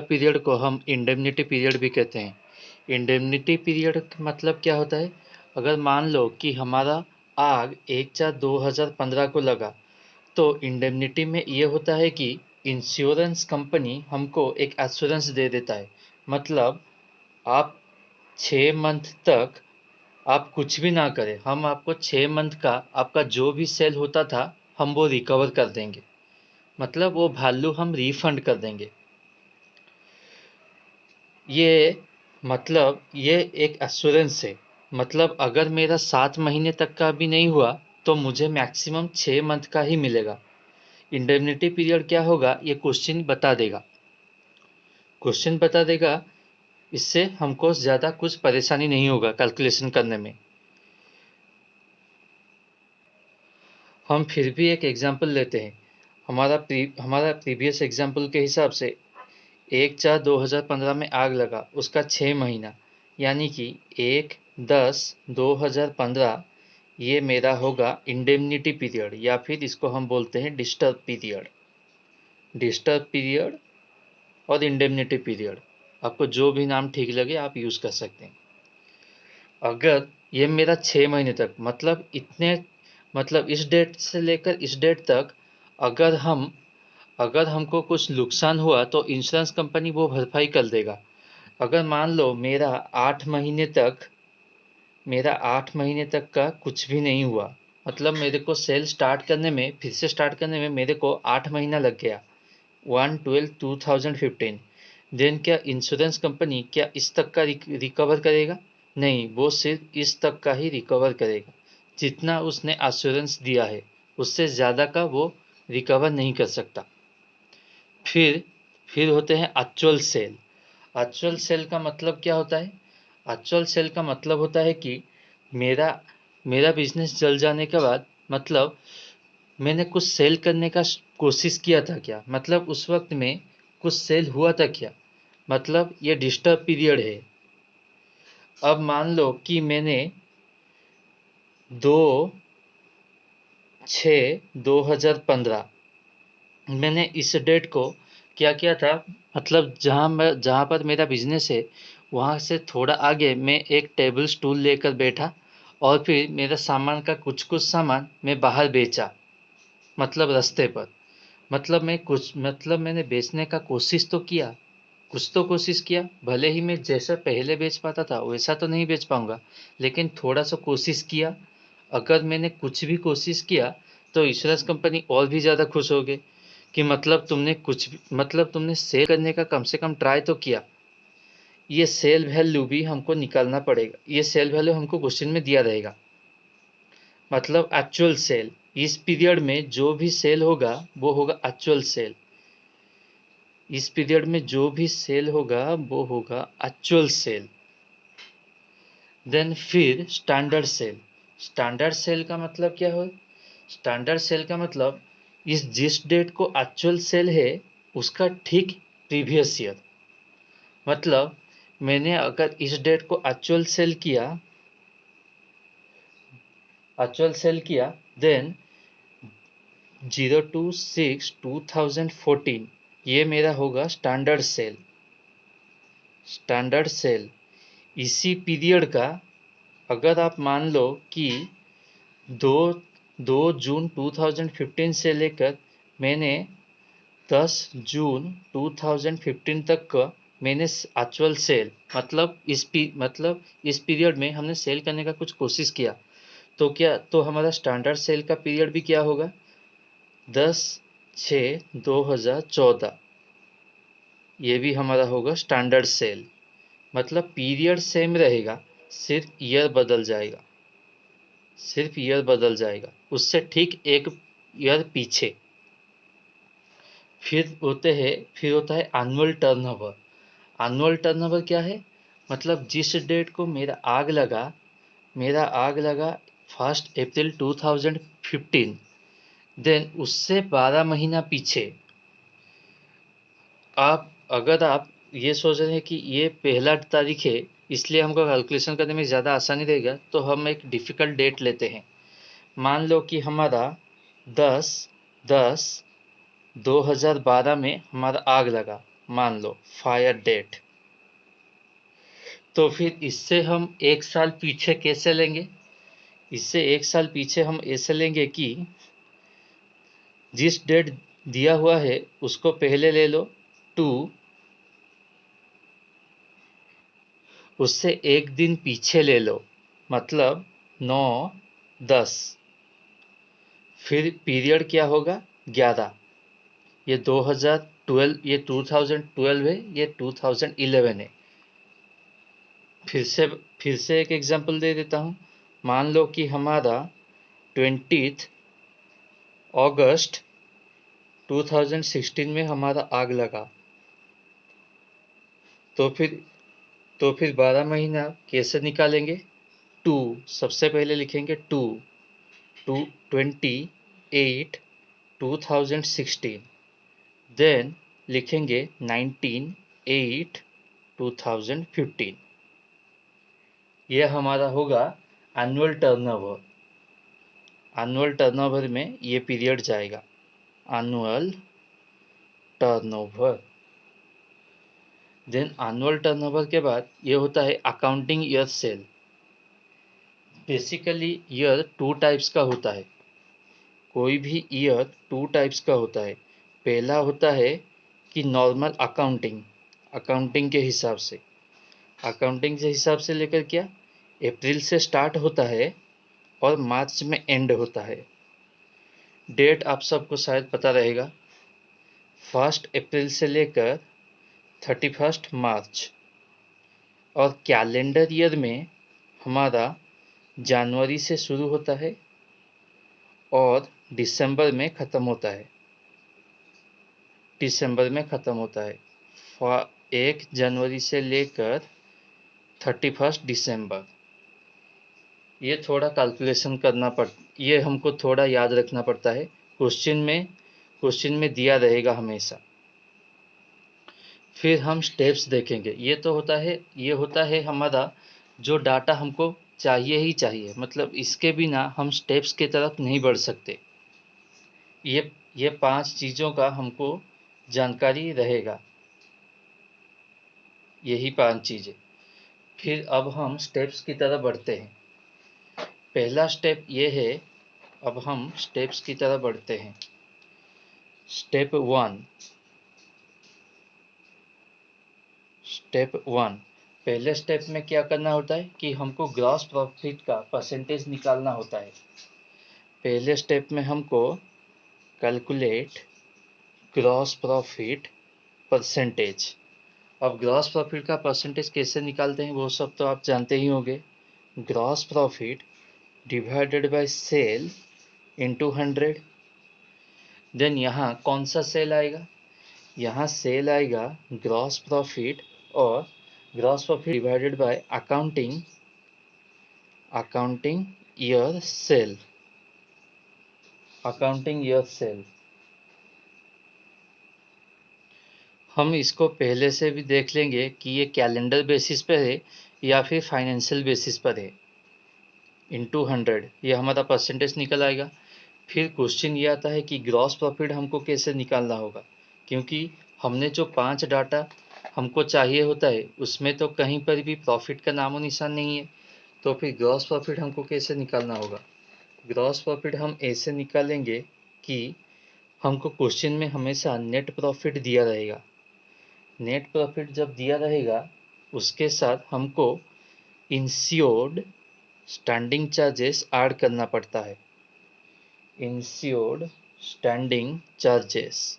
पीरियड को हम इंडेमनिटी पीरियड भी कहते हैं। इंडेमनिटी पीरियड मतलब क्या होता है? अगर मान लो कि हमारा आग 1/4/2015 को लगा, तो इंडेमनिटी में ये होता है कि इंश्योरेंस कंपनी हमको एक एश्योरेंस दे देता है। मतलब आप 6 मंथ तक आप कुछ भी ना करें, हम आपको 6 मंथ का आपका जो भी सेल होता था हम वो रिकवर कर देंगे, मतलब वो वैल्यू हम रिफंड कर देंगे। ये एक एश्योरेंस है। मतलब अगर मेरा 7 महीने तक का भी नहीं हुआ तो मुझे मैक्सिमम 6 मंथ का ही मिलेगा। इंडेमनिटी पीरियड क्या होगा ये क्वेश्चन बता देगा। इससे हमको ज़्यादा कुछ परेशानी नहीं होगा कैलकुलेशन करने में। हम फिर भी एक एग्जांपल लेते हैं। हमारा प्रीवियस एग्जांपल के हिसाब से 1/4/2015 में आग लगा, उसका 6 महीना, यानी कि 1/10/2015, ये मेरा होगा इंडेमनिटी पीरियड, या फिर इसको हम बोलते हैं डिस्टर्ब पीरियड। डिस्टर्ब पीरियड और इंडेमनिटी पीरियड, आपको जो भी नाम ठीक लगे आप यूज़ कर सकते हैं। अगर ये मेरा 6 महीने तक मतलब इस डेट से लेकर इस डेट तक अगर हमको कुछ नुकसान हुआ तो इंश्योरेंस कंपनी वो भरपाई कर देगा। अगर मान लो मेरा 8 महीने तक का कुछ भी नहीं हुआ, मतलब मेरे को सेल फिर से स्टार्ट करने में मेरे को 8 महीना लग गया, 1/12/2015, देन क्या इंश्योरेंस कंपनी क्या इस तक का रिकवर करेगा? नहीं, वो सिर्फ इस तक का ही रिकवर करेगा, जितना उसने एश्योरेंस दिया है उससे ज़्यादा का वो रिकवर नहीं कर सकता। फिर होते हैं एक्चुअल सेल। एक्चुअल सेल का मतलब क्या होता है? एक्चुअल सेल का मतलब होता है कि मेरा मेरा बिजनेस चल जाने के बाद, मतलब मैंने कुछ सेल करने का कोशिश किया था क्या, मतलब उस वक्त में कुछ सेल हुआ था क्या, मतलब ये डिस्टर्ब पीरियड है। अब मान लो कि मैंने 2/6/2015 मैंने इस डेट को क्या किया था, मतलब जहाँ पर मेरा बिजनेस है वहाँ से थोड़ा आगे मैं एक टेबल स्टूल लेकर बैठा और फिर मेरा सामान का कुछ सामान मैं बाहर बेचा, मतलब रास्ते पर। मतलब मैंने बेचने का कोशिश तो किया, कुछ तो कोशिश किया, भले ही मैं जैसा पहले बेच पाता था वैसा तो नहीं बेच पाऊंगा, लेकिन थोड़ा सा कोशिश किया। अगर मैंने कुछ भी कोशिश किया तो इंश्योरेंस कंपनी और भी ज़्यादा खुश हो गई कि मतलब तुमने सेल करने का कम से कम ट्राई तो किया। ये सेल वैल्यू भी हमको निकालना पड़ेगा, ये सेल वैल्यू हमको क्वेश्चन में दिया रहेगा, मतलब एक्चुअल सेल। इस पीरियड में जो भी सेल होगा वो होगा एक्चुअल सेल। इस पीरियड में जो भी सेल होगा वो होगा एक्चुअल सेल। देन फिर स्टैंडर्ड सेल। स्टैंडर्ड सेल का मतलब क्या हो? स्टैंडर्ड सेल का मतलब जिस डेट को एक्चुअल सेल है उसका ठीक प्रीवियस ईयर, मतलब मैंने अगर इस डेट को एक्चुअल सेल किया देन 0/6/2014 ये मेरा होगा स्टैंडर्ड सेल। स्टैंडर्ड सेल इसी पीरियड का, अगर आप मान लो कि दो 2 जून 2015 से लेकर मैंने 10 जून 2015 तक का मैंने एक्चुअल सेल, मतलब इस पीरियड में हमने सेल करने का कुछ कोशिश किया, तो हमारा स्टैंडर्ड सेल का पीरियड भी क्या होगा? 10/6/2014, ये भी हमारा होगा स्टैंडर्ड सेल। मतलब पीरियड सेम रहेगा, सिर्फ ईयर बदल जाएगा, उससे ठीक एक ईयर पीछे। फिर होता है एनुअल टर्नओवर। एनुअल टर्नओवर क्या है? मतलब जिस डेट को मेरा आग लगा 1 अप्रैल 2015, देन उससे 12 महीना पीछे। अगर आप ये सोच रहे हैं कि ये पहला तारीख है इसलिए हमको कैलकुलेशन करने में ज़्यादा आसानी रहेगा, तो हम एक डिफ़िकल्ट डेट लेते हैं। मान लो कि हमारा 10/10/2012 में हमारा आग लगा, मान लो फायर डेट। तो फिर इससे हम एक साल पीछे कैसे लेंगे? इससे एक साल पीछे हम ऐसे लेंगे कि जिस डेट दिया हुआ है उसको पहले ले लो 2, उससे एक दिन पीछे ले लो, मतलब 9/10, फिर पीरियड क्या होगा? 11। ये 2012 है, ये 2011 है। फिर से एक एग्जांपल दे देता हूँ। मान लो कि हमारा 20 अगस्त 2016 में हमारा आग लगा, तो फिर 12 महीना कैसे निकालेंगे? 2, सबसे पहले लिखेंगे 28/2016, देन लिखेंगे 19/8/2015। यह हमारा होगा एनुअल टर्नओवर। एनुअल टर्नओवर में ये पीरियड जाएगा, annual turnover. Then annual turnover के बाद ये होता है accounting year sale. Basically year two types का होता है, कोई भी ईयर टू टाइप्स का होता है। पहला होता है कि नॉर्मल अकाउंटिंग के हिसाब से, अकाउंटिंग के हिसाब से लेकर क्या अप्रैल से स्टार्ट होता है और मार्च में एंड होता है। डेट आप सबको शायद पता रहेगा, 1 अप्रैल से लेकर 31 मार्च। और कैलेंडर ईयर में हमारा जनवरी से शुरू होता है और दिसंबर में ख़त्म होता है। 1 जनवरी से लेकर 31 दिसंबर। ये थोड़ा कैलकुलेशन ये हमको थोड़ा याद रखना पड़ता है। क्वेश्चन में दिया रहेगा हमेशा। फिर हम स्टेप्स देखेंगे। ये होता है हमारा जो डाटा हमको चाहिए ही चाहिए, मतलब इसके बिना हम स्टेप्स की तरफ नहीं बढ़ सकते। ये 5 चीज़ों का हमको जानकारी रहेगा, यही 5 चीज़ें। फिर अब हम स्टेप्स की तरफ बढ़ते हैं। पहला स्टेप ये है, अब हम स्टेप्स की तरफ बढ़ते हैं। स्टेप 1। पहले स्टेप में क्या करना होता है कि हमको ग्रॉस प्रॉफिट का परसेंटेज निकालना होता है। पहले स्टेप में हमको कैलकुलेट ग्रॉस प्रॉफिट परसेंटेज। अब ग्रॉस प्रॉफिट का परसेंटेज कैसे निकालते हैं वो सब तो आप जानते ही होंगे। Gross profit divided by sale into 100। Then यहाँ कौन सा सेल आएगा, यहाँ सेल आएगा ग्रॉस प्रॉफिट, और gross profit divided by accounting year sale. हम इसको पहले से भी देख लेंगे कि ये कैलेंडर बेसिस पर है या फिर फाइनेंशियल बेसिस पर है। इंटू 100 ये हमारा परसेंटेज निकल आएगा। फिर क्वेश्चन ये आता है कि ग्रॉस प्रॉफिट हमको कैसे निकालना होगा, क्योंकि हमने जो 5 डाटा हमको चाहिए होता है उसमें तो कहीं पर भी प्रॉफिट का नामो निशान नहीं है। तो फिर ग्रॉस प्रॉफिट हमको कैसे निकालना होगा। ग्रॉस प्रॉफिट हम ऐसे निकालेंगे कि हमको क्वेश्चन में हमेशा नेट प्रॉफिट दिया रहेगा। नेट प्रॉफिट जब दिया रहेगा उसके साथ हमको इंश्योर्ड स्टैंडिंग चार्जेस ऐड करना पड़ता है। Insured standing charges.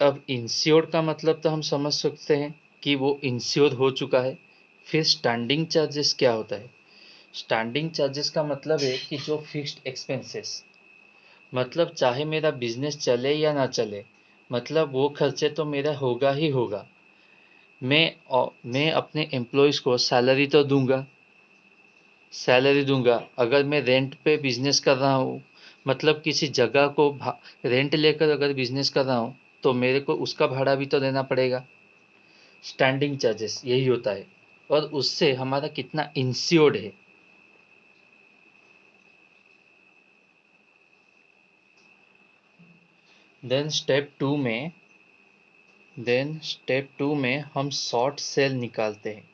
अब इंश्योर्ड का मतलब तो हम समझ सकते हैं कि वो इंश्योर हो चुका है। फिर स्टैंडिंग चार्जेस क्या होता है। स्टैंडिंग चार्जेस का मतलब है कि जो फिक्स्ड एक्सपेंसेस, मतलब चाहे मेरा बिजनेस चले या ना चले, मतलब वो खर्चे तो मेरा होगा ही होगा। मैं अपने एम्प्लॉयज़ को सैलरी तो दूंगा। अगर मैं रेंट पे बिजनेस कर रहा हूँ, मतलब किसी जगह को रेंट लेकर अगर बिजनेस कर रहा हूँ तो मेरे को उसका भाड़ा भी तो देना पड़ेगा। स्टैंडिंग चार्जेस यही होता है, और उससे हमारा कितना इंश्योर्ड है। देन स्टेप टू में हम शॉर्ट सेल निकालते हैं।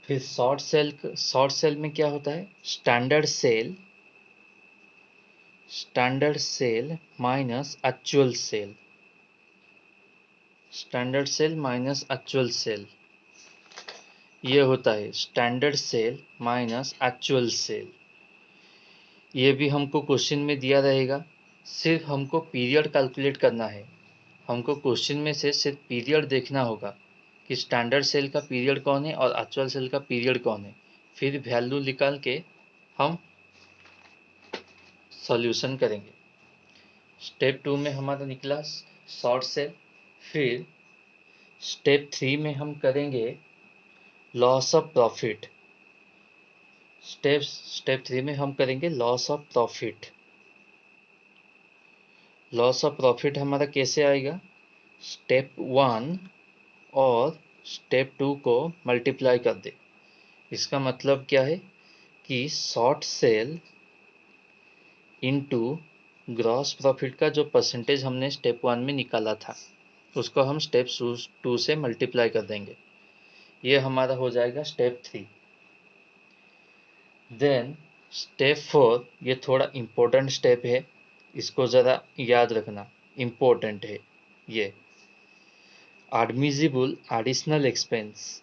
फिर शॉर्ट सेल में क्या होता है, standard sale minus actual sale. ये होता है standard sale minus actual sale. ये भी हमको क्वेश्चन में दिया रहेगा। सिर्फ हमको पीरियड कैलकुलेट करना है। हमको क्वेश्चन में से सिर्फ पीरियड देखना होगा कि स्टैंडर्ड सेल का पीरियड कौन है और एक्चुअल सेल का पीरियड कौन है। फिर वैल्यू निकाल के हम सॉल्यूशन करेंगे। स्टेप 2 में हमारा निकला शॉर्ट सेल। फिर स्टेप 3 में हम करेंगे लॉस ऑफ प्रॉफिट। स्टेप 3 में हम करेंगे लॉस ऑफ प्रॉफिट हमारा कैसे आएगा, स्टेप 1 और स्टेप 2 को मल्टीप्लाई कर दे। इसका मतलब क्या है कि short cell into gross profit का जो परसेंटेज हमने स्टेप 1 में निकाला था उसको हम स्टेप 2 से मल्टीप्लाई कर देंगे। ये हमारा हो जाएगा स्टेप 3। देन स्टेप 4, ये थोड़ा इम्पोर्टेंट स्टेप है, इसको ज़रा याद रखना, इम्पोर्टेंट है ये। Admissible additional expense,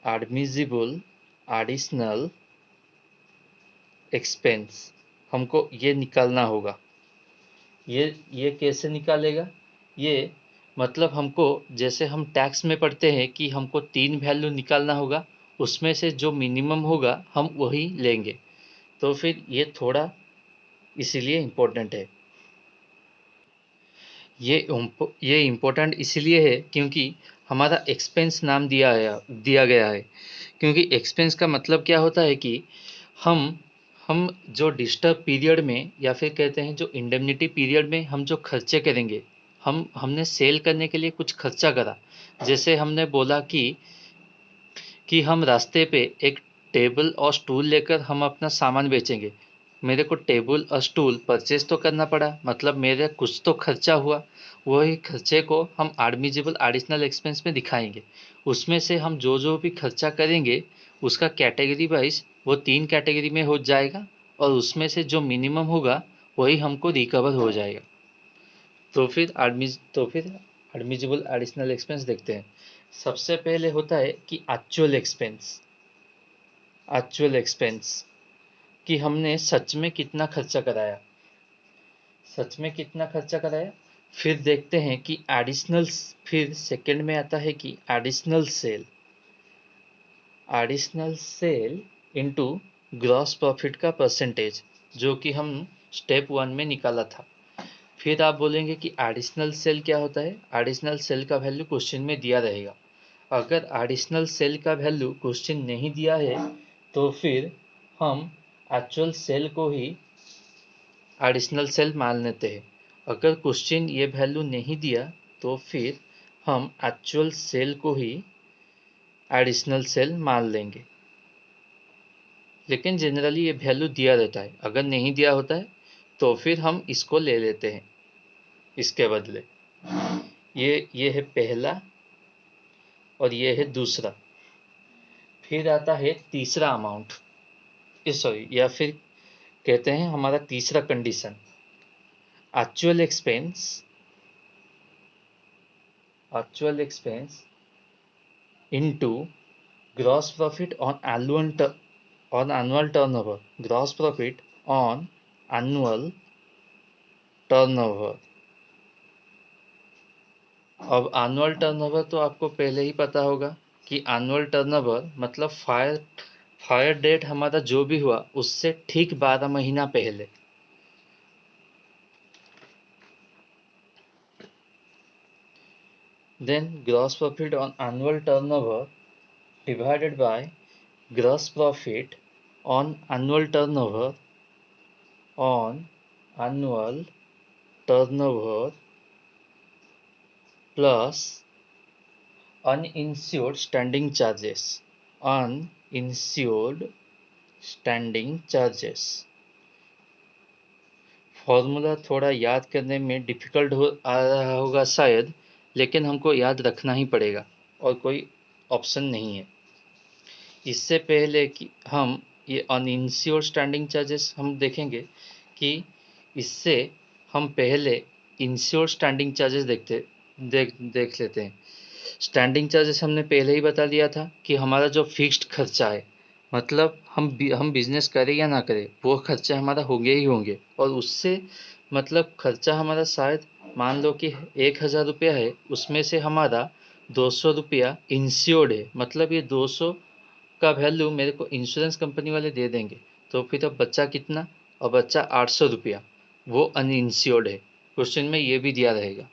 admissible additional expense हमको ये निकालना होगा। ये कैसे निकालेगा? ये मतलब हमको, जैसे हम टैक्स में पढ़ते हैं कि हमको 3 वैल्यू निकालना होगा, उसमें से जो मिनिमम होगा हम वही लेंगे। तो फिर ये थोड़ा इसीलिए इम्पोर्टेंट है। ये इम्पोर्टेंट इसलिए है क्योंकि हमारा एक्सपेंस नाम दिया गया है। क्योंकि एक्सपेंस का मतलब क्या होता है कि हम हम जो डिस्टर्ब पीरियड में, या फिर कहते हैं जो इंडेमनिटी पीरियड में हम जो खर्चे करेंगे, हमने सेल करने के लिए कुछ खर्चा करा। जैसे हमने बोला कि हम रास्ते पे एक टेबल और स्टूल लेकर हम अपना सामान बेचेंगे। मेरे को टेबल और स्टूल परचेज तो करना पड़ा, मतलब मेरे कुछ तो खर्चा हुआ। वही खर्चे को हम एडमिसिबल एडिशनल एक्सपेंस में दिखाएंगे। उसमें से हम जो जो भी खर्चा करेंगे उसका कैटेगरी वाइज वो 3 कैटेगरी में हो जाएगा, और उसमें से जो मिनिमम होगा वही हमको रिकवर हो जाएगा। तो फिर एडमिसिबल एडिशनल एक्सपेंस देखते हैं। सबसे पहले होता है कि एक्चुअल एक्सपेंस कि हमने सच में कितना खर्चा कराया, फिर देखते हैं कि एडिशनल, फिर सेकंड में आता है कि additional sale into gross profit का परसेंटेज, जो कि हम स्टेप 1 में निकाला था। फिर आप बोलेंगे कि एडिशनल सेल क्या होता है? एडिशनल सेल का वैल्यू क्वेश्चन में दिया रहेगा। अगर एडिशनल सेल का वैल्यू क्वेश्चन नहीं दिया है तो फिर हम एक्चुअल सेल को ही एडिशनल सेल मान लेते हैं। अगर क्वेश्चन ये वैल्यू नहीं दिया तो फिर हम एक्चुअल सेल को ही एडिशनल सेल मान लेंगे। लेकिन जनरली ये वैल्यू दिया रहता है, अगर नहीं दिया होता है तो फिर हम इसको ले लेते हैं इसके बदले। ये है पहला और ये है दूसरा। फिर आता है तीसरा अमाउंट, सॉरी, या फिर कहते हैं हमारा तीसरा condition, actual expense into gross profit on annual turnover, gross profit on annual turnover. अब एनुअल टर्नओवर तो आपको पहले ही पता होगा कि एनुअल टर्नओवर मतलब फायर डेट हमारा जो भी हुआ उससे ठीक 12 महीना पहले। Then gross profit on annual turnover divided by gross profit on annual turnover plus uninsured standing charges। Formula थोड़ा याद करने में डिफिकल्ट आ रहा होगा शायद, लेकिन हमको याद रखना ही पड़ेगा और कोई ऑप्शन नहीं है। इससे पहले कि हम ये अनइंश्योर्ड स्टैंडिंग चार्जेस हम देखेंगे कि इससे हम पहले इंश्योर्ड स्टैंडिंग चार्जेस देख लेते हैं। स्टैंडिंग चार्जेस हमने पहले ही बता दिया था कि हमारा जो फिक्स्ड खर्चा है, मतलब हम बिजनेस करें या ना करें वो खर्चा हमारा होंगे ही होंगे, और उससे मतलब खर्चा हमारा शायद मान लो कि 1000 रुपया है, उसमें से हमारा 200 रुपया इंश्योर्ड है, मतलब ये 200 का वैल्यू मेरे को इंश्योरेंस कंपनी वाले दे देंगे। तो फिर अब बच्चा कितना? और बच्चा 800 रुपया, वो अनइंश्योर्ड है। क्वेश्चन में ये भी दिया रहेगा।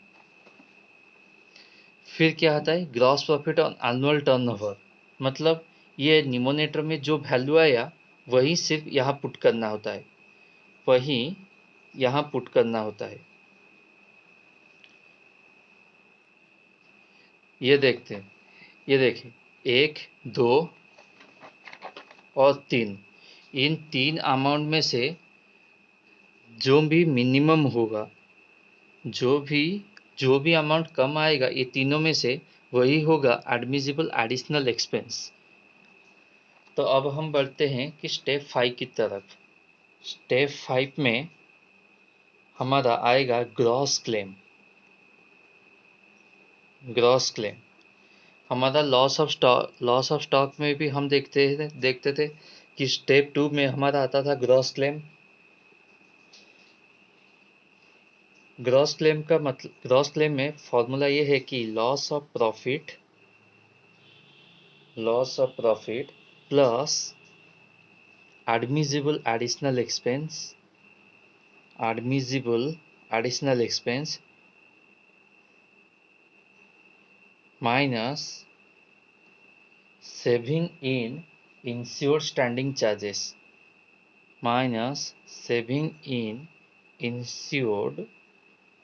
फिर क्या आता है? Gross profit on annual turnover, मतलब ये निमोनेटर में जो वैल्यू आया वही सिर्फ यहाँ पुट करना होता है, ये देखते हैं, ये देखिए 1, 2 और 3, इन 3 अमाउंट में से जो भी मिनिमम होगा, जो भी अमाउंट कम आएगा ये तीनों में से, वही होगा एडमिसिबल एडिशनल एक्सपेंस। तो अब हम बढ़ते हैं कि स्टेप 5 की तरफ। स्टेप 5 में हमारा आएगा ग्रॉस क्लेम। ग्रॉस क्लेम हमारा लॉस ऑफ स्टॉक में भी हम देखते थे कि स्टेप 2 में हमारा आता था ग्रॉस क्लेम। ग्रॉस क्लेम का मतलब, ग्रॉस क्लेम में फॉर्मूला ये है कि loss of profit plus admissible additional expense minus saving in insured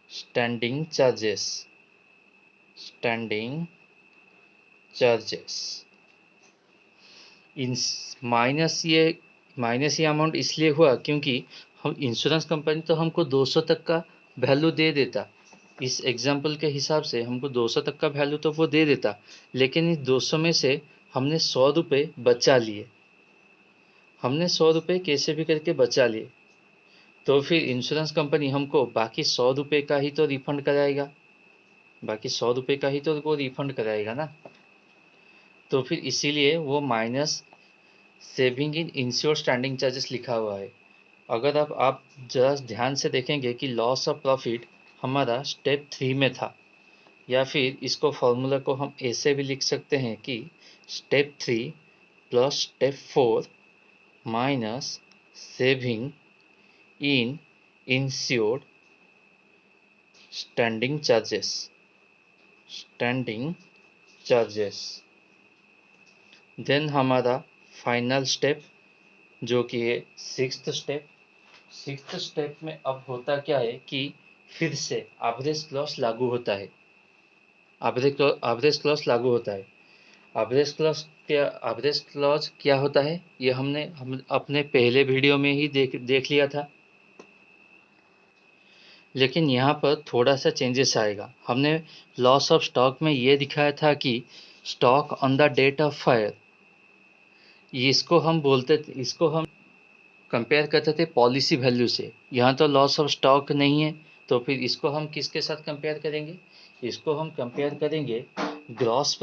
standing charges standing charges minus ये अमाउंट इसलिए हुआ क्योंकि हम इंश्योरेंस कंपनी तो हमको 200 तक का वैल्यू दे देता। इस एग्जाम्पल के हिसाब से हमको 200 तक का वैल्यू तो वो दे देता, लेकिन इस 200 में से हमने 100 रुपये बचा लिए। हमने 100 रुपये कैसे भी करके बचा लिए, तो फिर इंश्योरेंस कंपनी हमको बाकी 100 रुपये का ही तो रिफंड कराएगा। ना। तो फिर इसीलिए वो minus saving in insured standing charges लिखा हुआ है। अगर आप जरा ध्यान से देखेंगे कि लॉस ऑफ प्रॉफिट हमारा स्टेप 3 में था, या फिर इसको फॉर्मूला को हम ऐसे भी लिख सकते हैं कि step 3 plus step 4 minus saving in insured standing charges. Then हमारा फाइनल स्टेप जो कि है सिक्स्थ स्टेप में अब होता क्या है कि फिर से एवरेज क्लॉज लागू होता है। एवरेज क्लॉज क्या होता है, ये हम अपने पहले वीडियो में ही देख लिया था, लेकिन यहाँ पर थोड़ा सा चेंजेस आएगा। हमने लॉस ऑफ स्टॉक में ये दिखाया था कि stock on the date of fire, इसको हम कंपेयर करते थे पॉलिसी वैल्यू से। यहाँ तो लॉस ऑफ स्टॉक नहीं है, तो फिर इसको हम किसके साथ कंपेयर करेंगे? इसको हम कंपेयर करेंगे gross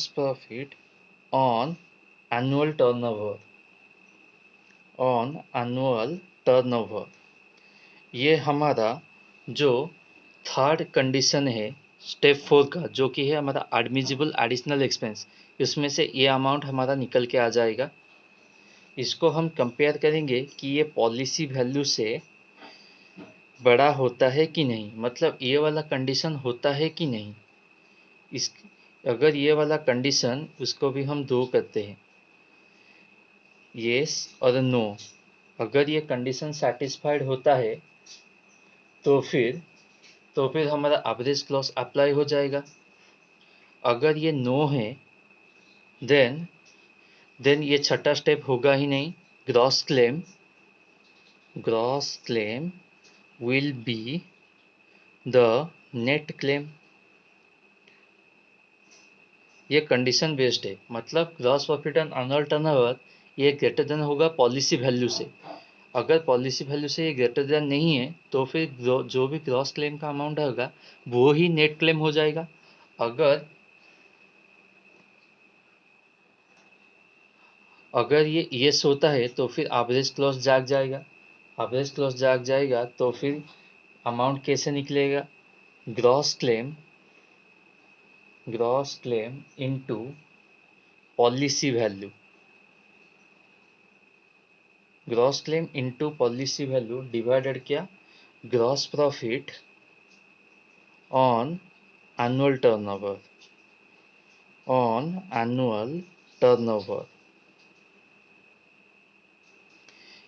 profit on annual turnover. ये हमारा जो थर्ड कंडीशन है स्टेप 4 का, जो कि है हमारा एडमिसिबल एडिशनल एक्सपेंस, इसमें से ये अमाउंट हमारा निकल के आ जाएगा। इसको हम कंपेयर करेंगे कि ये पॉलिसी वैल्यू से बड़ा होता है कि नहीं, मतलब ये वाला कंडीशन होता है कि नहीं। इस अगर ये वाला कंडीशन, उसको भी हम 2 करते हैं, येस और नो। अगर ये कंडीशन सेटिस्फाइड होता है तो फिर हमारा एवरेज क्लॉज अप्लाई हो जाएगा। अगर ये नो है देन ये छठा स्टेप होगा ही नहीं। Gross claim will be the net claim. ये कंडीशन बेस्ड है, मतलब gross profit on annual turnover ये ग्रेटर देन होगा पॉलिसी वैल्यू से। अगर पॉलिसी वैल्यू से ये ग्रेटर देन नहीं है तो फिर जो भी ग्रॉस क्लेम का अमाउंट होगा वो ही नेट क्लेम हो जाएगा। अगर ये येस होता है तो फिर एवरेज क्लॉज जाग जाएगा। तो फिर अमाउंट कैसे निकलेगा? Gross claim into policy value. Gross claim into policy value divided क्या? Gross profit on annual turnover.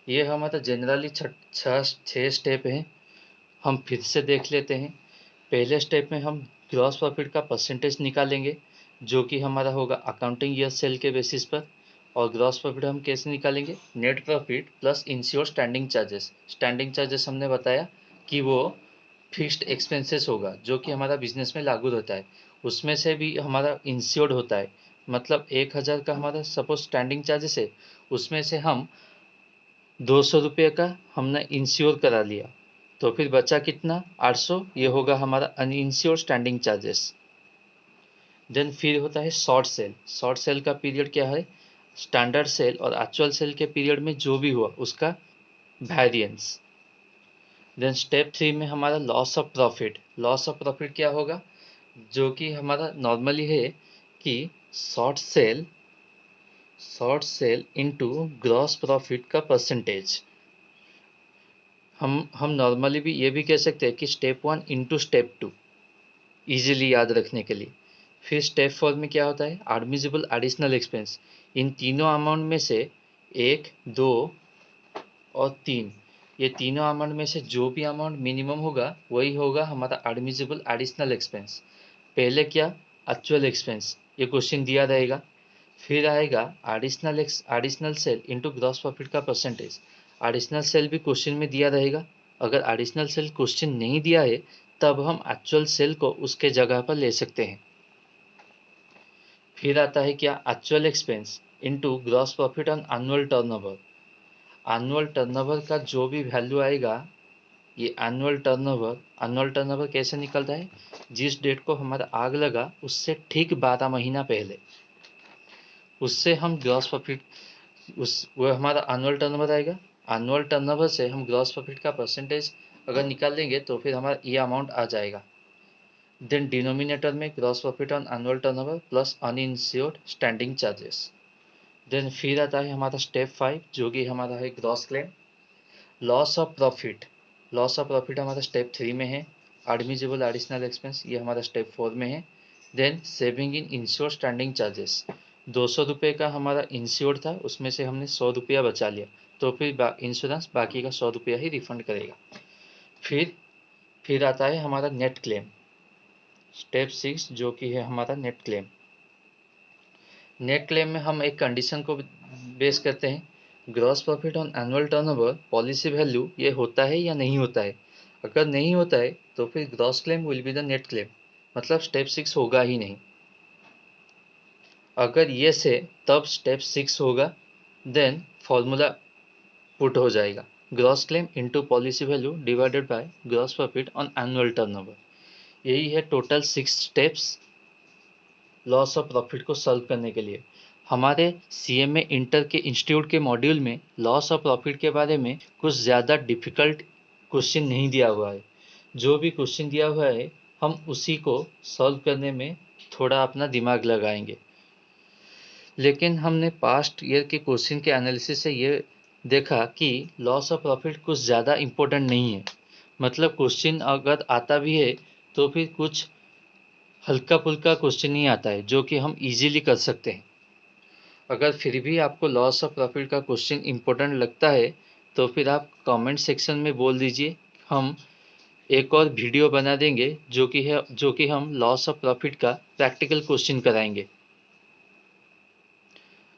ये हमारा जनरली 6 स्टेप हैं। हम फिर से देख लेते हैं। पहले स्टेप में हम ग्रॉस प्रॉफिट का परसेंटेज निकालेंगे, जो कि हमारा होगा अकाउंटिंग ईयर सेल के बेसिस पर। और ग्रॉस प्रॉफिट हम कैसे निकालेंगे? Net profit plus ensure standing charges. Standing charges हमने बताया कि वो फिक्स्ड एक्सपेंसेस होगा जो कि हमारा बिजनेस में लागू होता है, उसमें से भी हमारा इंश्योर्ड होता है। मतलब 1000 का हमारा सपोज स्टैंडिंग चार्जेस है, उसमें से हम 200 रुपये का हमने इंश्योर करा लिया, तो फिर बचा कितना? 800। ये होगा हमारा अनइंश्योर्ड स्टैंडिंग चार्जेस। देन फिर होता है शॉर्ट सेल। शॉर्ट सेल का पीरियड क्या है? स्टैंडर्ड सेल और एक्चुअल सेल के पीरियड में जो भी हुआ उसका वेरिएंस। देन स्टेप 3 में हमारा loss of profit. Loss of profit क्या होगा? जो कि हमारा नॉर्मली है कि short cell into gross profit का परसेंटेज। हम नॉर्मली भी ये भी कह सकते हैं कि स्टेप 1 इंटू स्टेप 2, ईजिली याद रखने के लिए। फिर स्टेप 4 में क्या होता है? Admissible additional expense. इन तीनों अमाउंट में से 1, 2 और 3, ये तीनों अमाउंट में से जो भी अमाउंट मिनिमम होगा वही होगा हमारा एडमिसिबल एडिशनल एक्सपेंस। पहले क्या? एक्चुअल एक्सपेंस, ये क्वेश्चन दिया रहेगा। फिर आएगा additional sale into gross profit का परसेंटेज। एडिशनल सेल भी क्वेश्चन में दिया रहेगा। अगर एडिशनल सेल क्वेश्चन नहीं दिया है तब हम एक्चुअल सेल को उसके जगह पर ले सकते हैं। फिर आता है क्या? Actual expense into gross profit on annual turnover. Annual turnover का जो भी वैल्यू आएगा, ये एनुअल टर्नओवर कैसे निकलता है? जिस डेट को हमारा आग लगा उससे ठीक 12 महीना पहले, उससे हम ग्रॉस प्रॉफिट, वो हमारा एनुअल टर्नओवर आएगा। एनुअल टर्नओवर से हम ग्रॉस प्रॉफिट का परसेंटेज अगर निकाल देंगे तो फिर हमारा ये अमाउंट आ जाएगा। देन डिनोमिनेटर में gross profit on annual turnover plus uninsured standing charges. Then फिर आता है हमारा स्टेप 5 जो कि हमारा है gross claim. Loss of profit. Loss of profit हमारा स्टेप 3 में है। एडमिसिबल एडिशनल एक्सपेंस ये हमारा स्टेप 4 में है। Then saving in insured standing charges. 200 रुपये का हमारा इंश्योर्ड था, उसमें से हमने 100 रुपया बचा लिया, तो फिर इंश्योरेंस बाकी का 100 रुपया ही रिफंड करेगा। फिर आता है हमारा नेट क्लेम, स्टेप 6 जो कि है हमारा नेट क्लेम। नेट क्लेम में हम एक कंडीशन को बेस करते हैं, gross profit on annual turnover policy value ये होता है या नहीं होता है। अगर नहीं होता है तो फिर gross claim will be the net claim, मतलब स्टेप 6 होगा ही नहीं। अगर यस है तब स्टेप 6 होगा। देन फॉर्मूला पुट हो जाएगा, gross claim into policy value divided by gross profit on annual turnover. यही है total 6 steps loss of profit को सॉल्व करने के लिए। हमारे सीएमए इंटर के इंस्टीट्यूट के मॉड्यूल में लॉस ऑफ प्रॉफिट के बारे में कुछ ज़्यादा डिफिकल्ट क्वेश्चन नहीं दिया हुआ है। जो भी क्वेश्चन दिया हुआ है हम उसी को सॉल्व करने में थोड़ा अपना दिमाग लगाएंगे। लेकिन हमने पास्ट ईयर के क्वेश्चन के एनालिसिस से ये देखा कि लॉस ऑफ प्रॉफिट कुछ ज़्यादा इम्पोर्टेंट नहीं है। मतलब क्वेश्चन अगर आता भी है तो फिर कुछ हल्का फुल्का क्वेश्चन ही आता है जो कि हम इजीली कर सकते हैं। अगर फिर भी आपको लॉस ऑफ प्रॉफिट का क्वेश्चन इम्पोर्टेंट लगता है तो फिर आप कमेंट सेक्शन में बोल दीजिए, हम एक और वीडियो बना देंगे जो कि हम लॉस ऑफ प्रॉफिट का प्रैक्टिकल क्वेश्चन कराएंगे।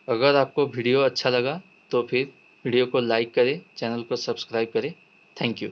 अगर आपको वीडियो अच्छा लगा तो फिर वीडियो को लाइक करें, चैनल को सब्सक्राइब करें। Thank you.